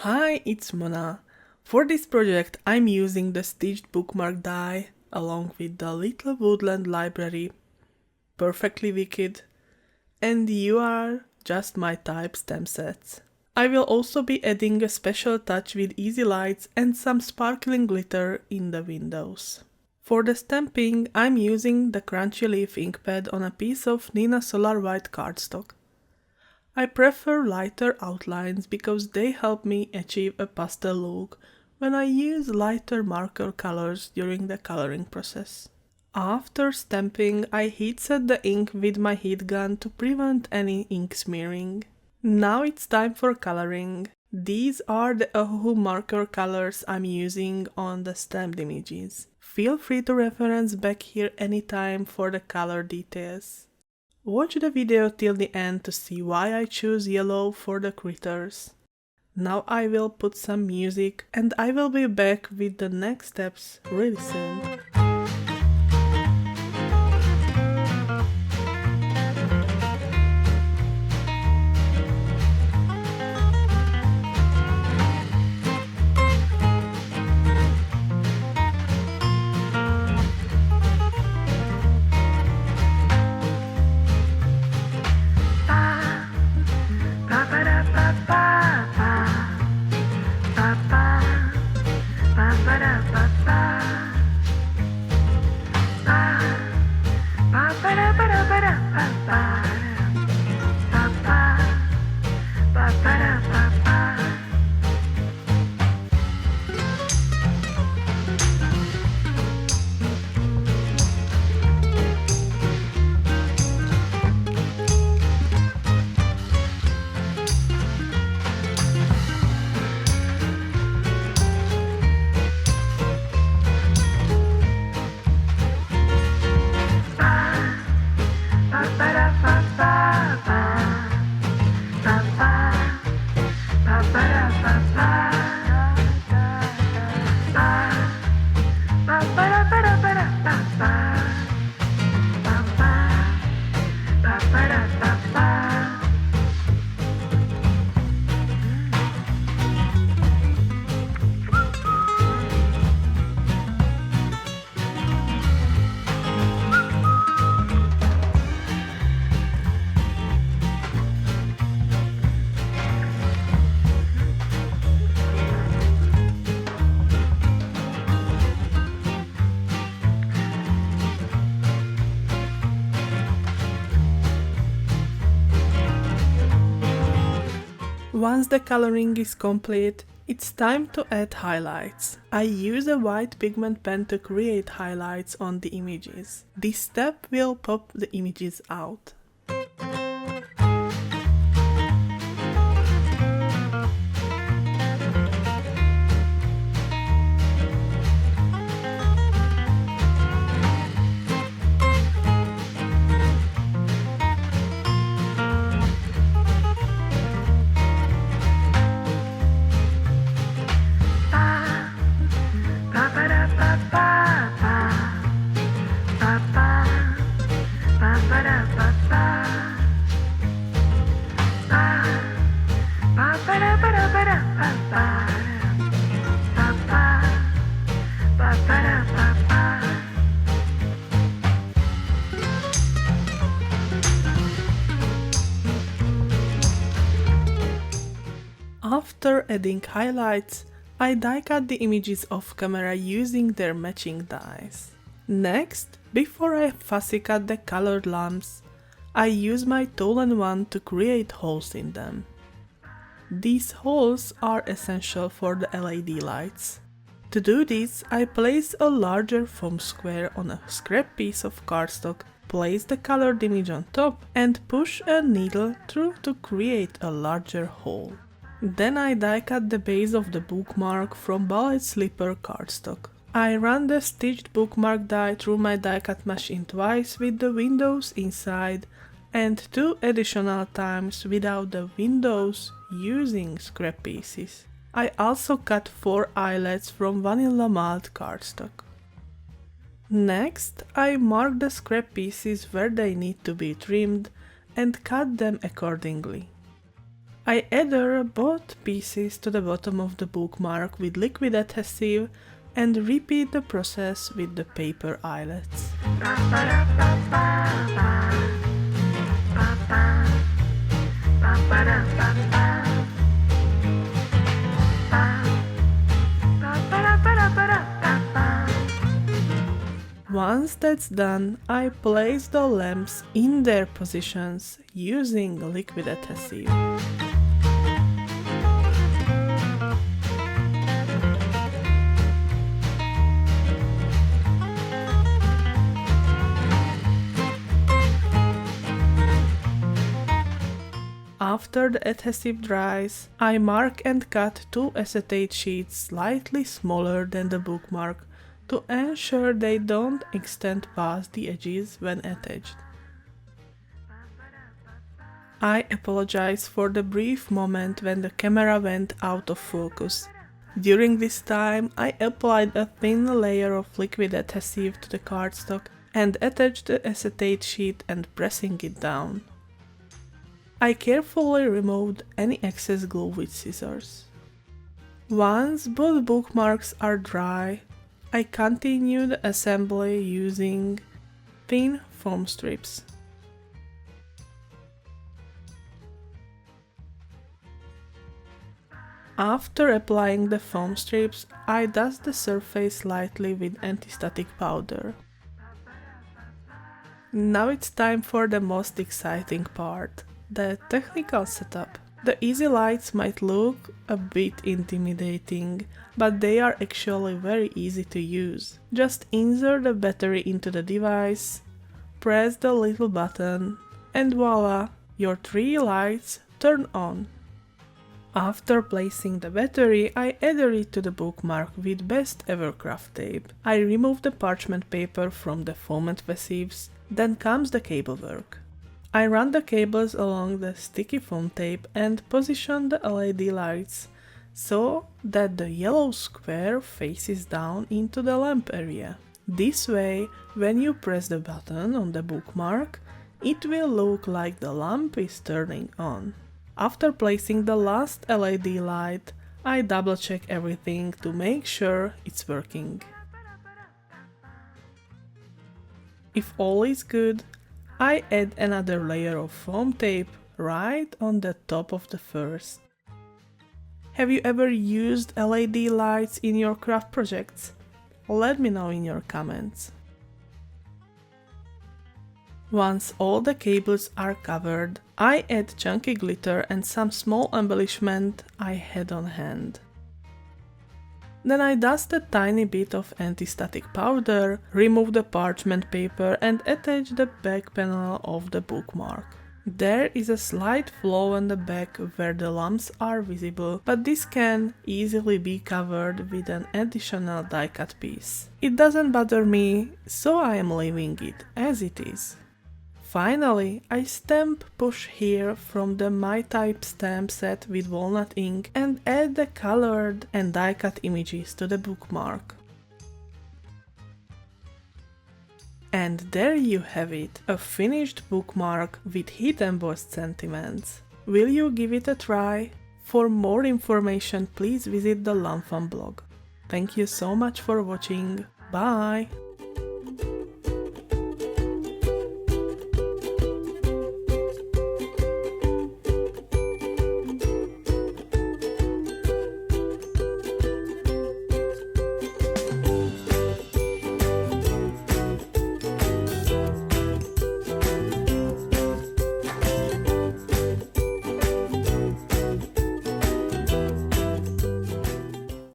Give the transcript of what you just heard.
Hi, it's Mona. For this project I'm using the stitched bookmark die along with the little Woodland library, Perfectly Wicked, and You Are Just My Type stamp sets. I will also be adding a special touch with easy lights and some sparkling glitter in the windows. For the stamping I'm using the Crunchy Leaf ink pad on a piece of Nina Solar White cardstock. I prefer lighter outlines because they help me achieve a pastel look when I use lighter marker colors during the coloring process. After stamping, I heat set the ink with my heat gun to prevent any ink smearing. Now it's time for coloring. These are the Ohuhu marker colors I'm using on the stamped images. Feel free to reference back here anytime for the color details. Watch the video till the end to see why I choose yellow for the critters. Now I will put some music and I will be back with the next steps really soon. Once the coloring is complete, it's time to add highlights. I use a white pigment pen to create highlights on the images. This step will pop the images out. After adding highlights, I die cut the images off camera using their matching dies. Next, before I fussy cut the colored lamps, I use my tool and wand to create holes in them. These holes are essential for the LED lights. To do this, I place a larger foam square on a scrap piece of cardstock, place the colored image on top and push a needle through to create a larger hole. Then I die cut the base of the bookmark from Ballet Slipper cardstock. I run the stitched bookmark die through my die cut machine twice with the windows inside and 2 additional times without the windows using scrap pieces. I also cut 4 eyelets from vanilla malt cardstock. Next, I mark the scrap pieces where they need to be trimmed and cut them accordingly. I adhere both pieces to the bottom of the bookmark with liquid adhesive and repeat the process with the paper eyelets. Once that's done, I place the lamps in their positions using liquid adhesive. After the adhesive dries, I mark and cut 2 acetate sheets slightly smaller than the bookmark to ensure they don't extend past the edges when attached. I apologize for the brief moment when the camera went out of focus. During this time, I applied a thin layer of liquid adhesive to the cardstock and attached the acetate sheet and pressing it down. I carefully removed any excess glue with scissors. Once both bookmarks are dry, I continue the assembly using thin foam strips. After applying the foam strips, I dust the surface lightly with anti-static powder. Now it's time for the most exciting part. The technical setup. The easy lights might look a bit intimidating, but they are actually very easy to use. Just insert the battery into the device, press the little button, and voila, your 3 lights turn on. After placing the battery, I adhere it to the bookmark with best ever craft tape. I remove the parchment paper from the foam adhesives, then comes the cable work. I run the cables along the sticky foam tape and position the LED lights so that the yellow square faces down into the lamp area. This way, when you press the button on the bookmark, it will look like the lamp is turning on. After placing the last LED light, I double check everything to make sure it's working. If all is good, I add another layer of foam tape right on the top of the first. Have you ever used LED lights in your craft projects? Let me know in your comments. Once all the cables are covered, I add chunky glitter and some small embellishment I had on hand. Then I dust a tiny bit of anti-static powder, remove the parchment paper and attach the back panel of the bookmark. There is a slight flaw on the back where the lamps are visible, but this can easily be covered with an additional die-cut piece. It doesn't bother me, so I am leaving it as it is. Finally, I stamp Push Here from the My Type stamp set with walnut ink and add the colored and die-cut images to the bookmark. And there you have it, a finished bookmark with heat embossed sentiments. Will you give it a try? For more information, please visit the lawnfawn blog. Thank you so much for watching. Bye!